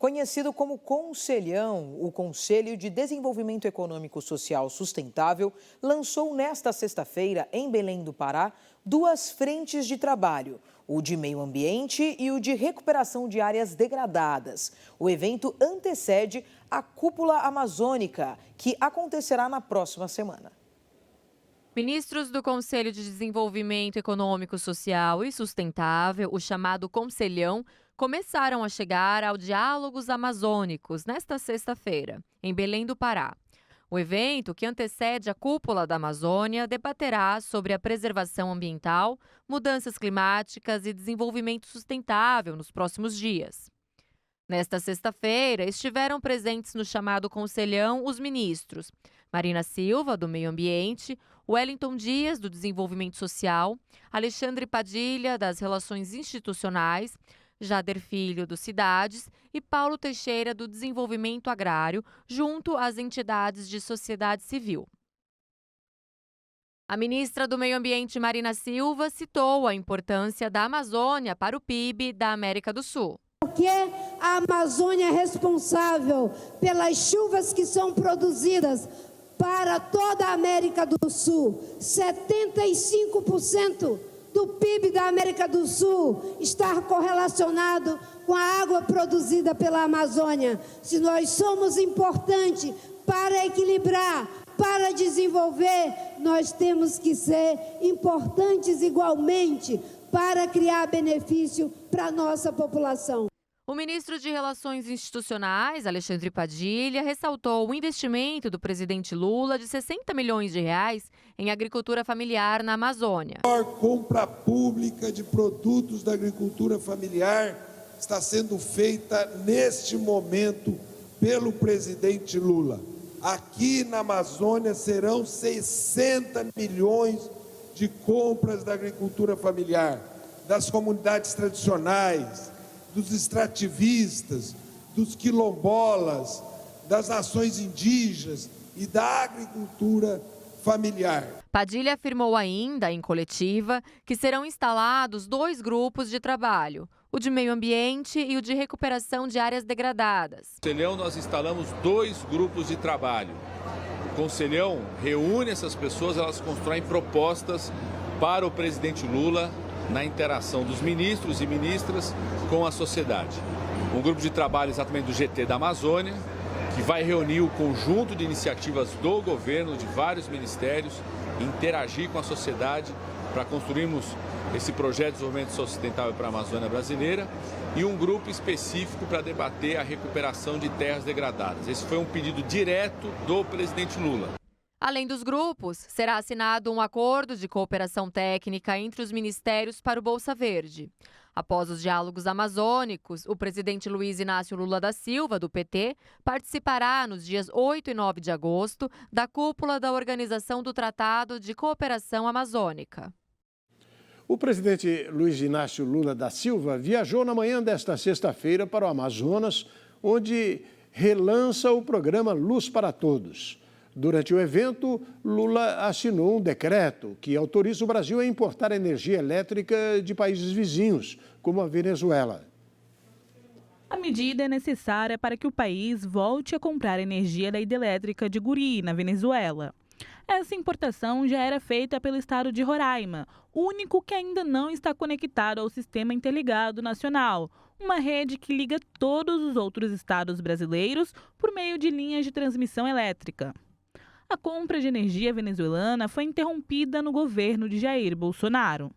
Conhecido como Conselhão, o Conselho de Desenvolvimento Econômico Social Sustentável lançou nesta sexta-feira, em Belém do Pará, duas frentes de trabalho, o de meio ambiente e o de recuperação de áreas degradadas. O evento antecede a Cúpula Amazônica, que acontecerá na próxima semana. Ministros do Conselho de Desenvolvimento Econômico, Social e Sustentável, o chamado Conselhão, começaram a chegar ao Diálogos Amazônicos nesta sexta-feira, em Belém do Pará. O evento, que antecede a Cúpula da Amazônia, debaterá sobre a preservação ambiental, mudanças climáticas e desenvolvimento sustentável nos próximos dias. Nesta sexta-feira, estiveram presentes no chamado Conselhão os ministros Marina Silva, do Meio Ambiente, Wellington Dias, do Desenvolvimento Social, Alexandre Padilha, das Relações Institucionais, Jader Filho, do Cidades, e Paulo Teixeira, do Desenvolvimento Agrário, junto às entidades de sociedade civil. A ministra do Meio Ambiente, Marina Silva, citou a importância da Amazônia para o PIB da América do Sul. Porque a Amazônia é responsável pelas chuvas que são produzidas para toda a América do Sul. 75% do PIB da América do Sul está correlacionado com a água produzida pela Amazônia. Se nós somos importantes para equilibrar, para desenvolver, nós temos que ser importantes igualmente para criar benefício para a nossa população. O ministro de Relações Institucionais, Alexandre Padilha, ressaltou o investimento do presidente Lula de 60 milhões de reais em agricultura familiar na Amazônia. A maior compra pública de produtos da agricultura familiar está sendo feita neste momento pelo presidente Lula. Aqui na Amazônia serão 60 milhões de compras da agricultura familiar, das comunidades tradicionais, dos extrativistas, dos quilombolas, das nações indígenas e da agricultura familiar. Padilha afirmou ainda, em coletiva, que serão instalados dois grupos de trabalho, o de meio ambiente e o de recuperação de áreas degradadas. No Conselhão nós instalamos dois grupos de trabalho. O Conselhão reúne essas pessoas, elas constroem propostas para o presidente Lula na interação dos ministros e ministras com a sociedade. Um grupo de trabalho exatamente do GT da Amazônia, que vai reunir o conjunto de iniciativas do governo, de vários ministérios, interagir com a sociedade para construirmos esse projeto de desenvolvimento sustentável para a Amazônia brasileira, e um grupo específico para debater a recuperação de terras degradadas. Esse foi um pedido direto do presidente Lula. Além dos grupos, será assinado um acordo de cooperação técnica entre os ministérios para o Bolsa Verde. Após os diálogos amazônicos, o presidente Luiz Inácio Lula da Silva, do PT, participará nos dias 8 e 9 de agosto da cúpula da Organização do Tratado de Cooperação Amazônica. O presidente Luiz Inácio Lula da Silva viajou na manhã desta sexta-feira para o Amazonas, onde relança o programa Luz para Todos. Durante o evento, Lula assinou um decreto que autoriza o Brasil a importar energia elétrica de países vizinhos, como a Venezuela. A medida é necessária para que o país volte a comprar energia da hidrelétrica de Guri, na Venezuela. Essa importação já era feita pelo estado de Roraima, único que ainda não está conectado ao Sistema Interligado Nacional, uma rede que liga todos os outros estados brasileiros por meio de linhas de transmissão elétrica. A compra de energia venezuelana foi interrompida no governo de Jair Bolsonaro.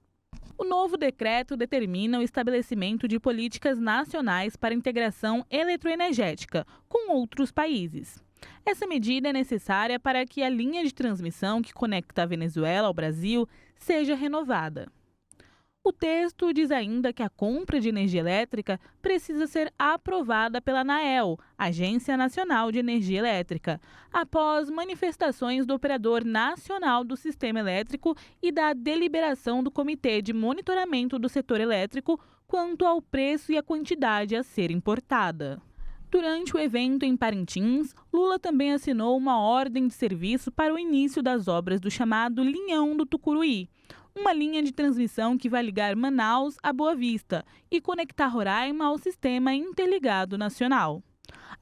O novo decreto determina o estabelecimento de políticas nacionais para integração eletroenergética com outros países. Essa medida é necessária para que a linha de transmissão que conecta a Venezuela ao Brasil seja renovada. O texto diz ainda que a compra de energia elétrica precisa ser aprovada pela ANAEL, Agência Nacional de Energia Elétrica, após manifestações do Operador Nacional do Sistema Elétrico e da deliberação do Comitê de Monitoramento do Setor Elétrico quanto ao preço e a quantidade a ser importada. Durante o evento em Parintins, Lula também assinou uma ordem de serviço para o início das obras do chamado Linhão do Tucuruí. uma linha de transmissão que vai ligar Manaus a Boa Vista e conectar Roraima ao Sistema Interligado Nacional.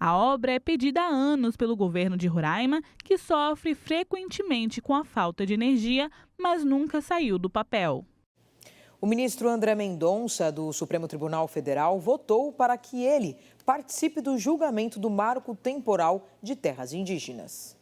A obra é pedida há anos pelo governo de Roraima, que sofre frequentemente com a falta de energia, mas nunca saiu do papel. O ministro André Mendonça, do Supremo Tribunal Federal, votou para que ele participe do julgamento do marco temporal de terras indígenas.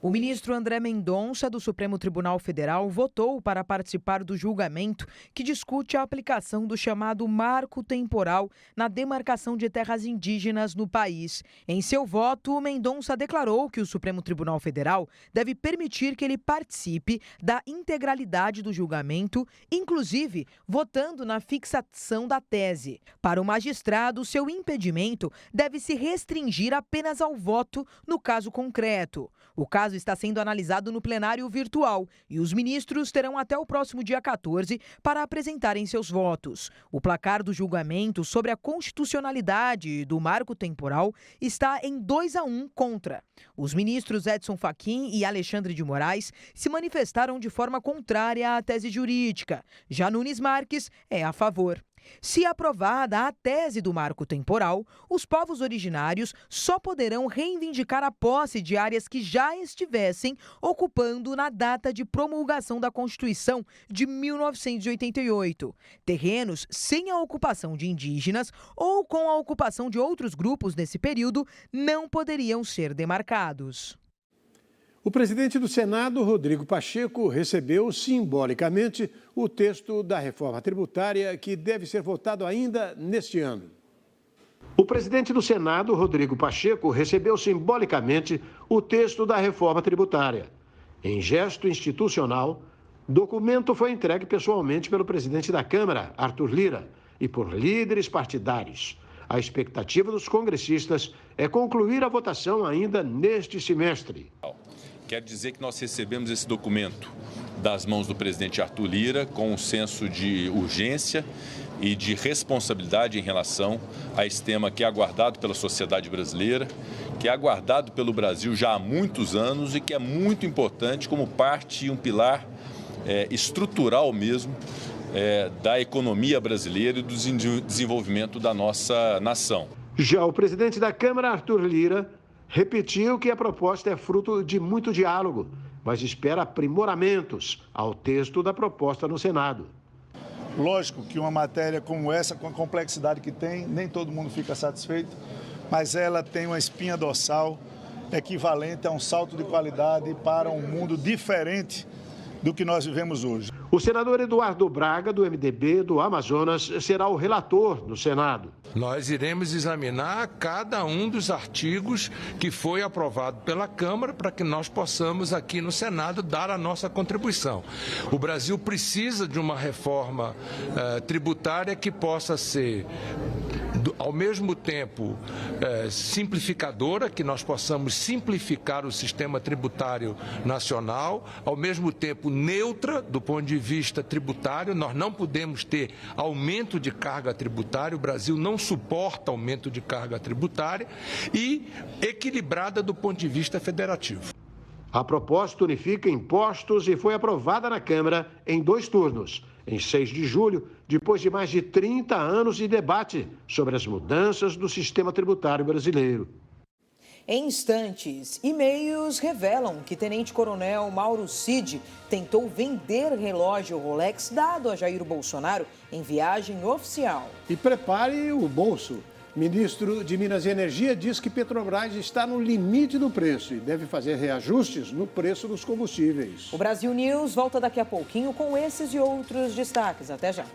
O ministro André Mendonça, do Supremo Tribunal Federal, votou para participar do julgamento que discute a aplicação do chamado marco temporal na demarcação de terras indígenas no país. Em seu voto, Mendonça declarou que o Supremo Tribunal Federal deve permitir que ele participe da integralidade do julgamento, inclusive votando na fixação da tese. Para o magistrado, seu impedimento deve se restringir apenas ao voto no caso concreto. O caso está sendo analisado no plenário virtual e os ministros terão até o próximo dia 14 para apresentarem seus votos. O placar do julgamento sobre a constitucionalidade do marco temporal está em 2-1 contra. Os ministros Edson Fachin e Alexandre de Moraes se manifestaram de forma contrária à tese jurídica. Já Nunes Marques é a favor. Se aprovada a tese do marco temporal, os povos originários só poderão reivindicar a posse de áreas que já estivessem ocupando na data de promulgação da Constituição de 1988. Terrenos sem a ocupação de indígenas ou com a ocupação de outros grupos nesse período não poderiam ser demarcados. O presidente do Senado, Rodrigo Pacheco, recebeu simbolicamente o texto da reforma tributária que deve ser votado ainda neste ano. O presidente do Senado, Rodrigo Pacheco, recebeu simbolicamente o texto da reforma tributária. Em gesto institucional, o documento foi entregue pessoalmente pelo presidente da Câmara, Arthur Lira, e por líderes partidários. A expectativa dos congressistas é concluir a votação ainda neste semestre. Quero dizer que nós recebemos esse documento das mãos do presidente Arthur Lira com um senso de urgência e de responsabilidade em relação a esse tema que é aguardado pela sociedade brasileira, que é aguardado pelo Brasil já há muitos anos e que é muito importante como parte e um pilar estrutural mesmo da economia brasileira e do desenvolvimento da nossa nação. Já o presidente da Câmara, Arthur Lira, repetiu que a proposta é fruto de muito diálogo, mas espera aprimoramentos ao texto da proposta no Senado. Lógico que uma matéria como essa, com a complexidade que tem, nem todo mundo fica satisfeito, mas ela tem uma espinha dorsal equivalente a um salto de qualidade para um mundo diferente do que nós vivemos hoje. O senador Eduardo Braga, do MDB do Amazonas, será o relator no Senado. Nós iremos examinar cada um dos artigos que foi aprovado pela Câmara para que nós possamos aqui no Senado dar a nossa contribuição. O Brasil precisa de uma reforma tributária que possa ser, ao mesmo tempo, simplificadora, que nós possamos simplificar o sistema tributário nacional, ao mesmo tempo neutra do ponto de vista tributário. Nós não podemos ter aumento de carga tributária, o Brasil não suporta aumento de carga tributária, e equilibrada do ponto de vista federativo. A proposta unifica impostos e foi aprovada na Câmara em 2 turnos, em 6 de julho, depois de mais de 30 anos de debate sobre as mudanças do sistema tributário brasileiro. Em instantes, e-mails revelam que tenente-coronel Mauro Cid tentou vender relógio Rolex dado a Jair Bolsonaro em viagem oficial. E prepare o bolso. Ministro de Minas e Energia diz que Petrobras está no limite do preço e deve fazer reajustes no preço dos combustíveis. O Brasil News volta daqui a pouquinho com esses e outros destaques. Até já.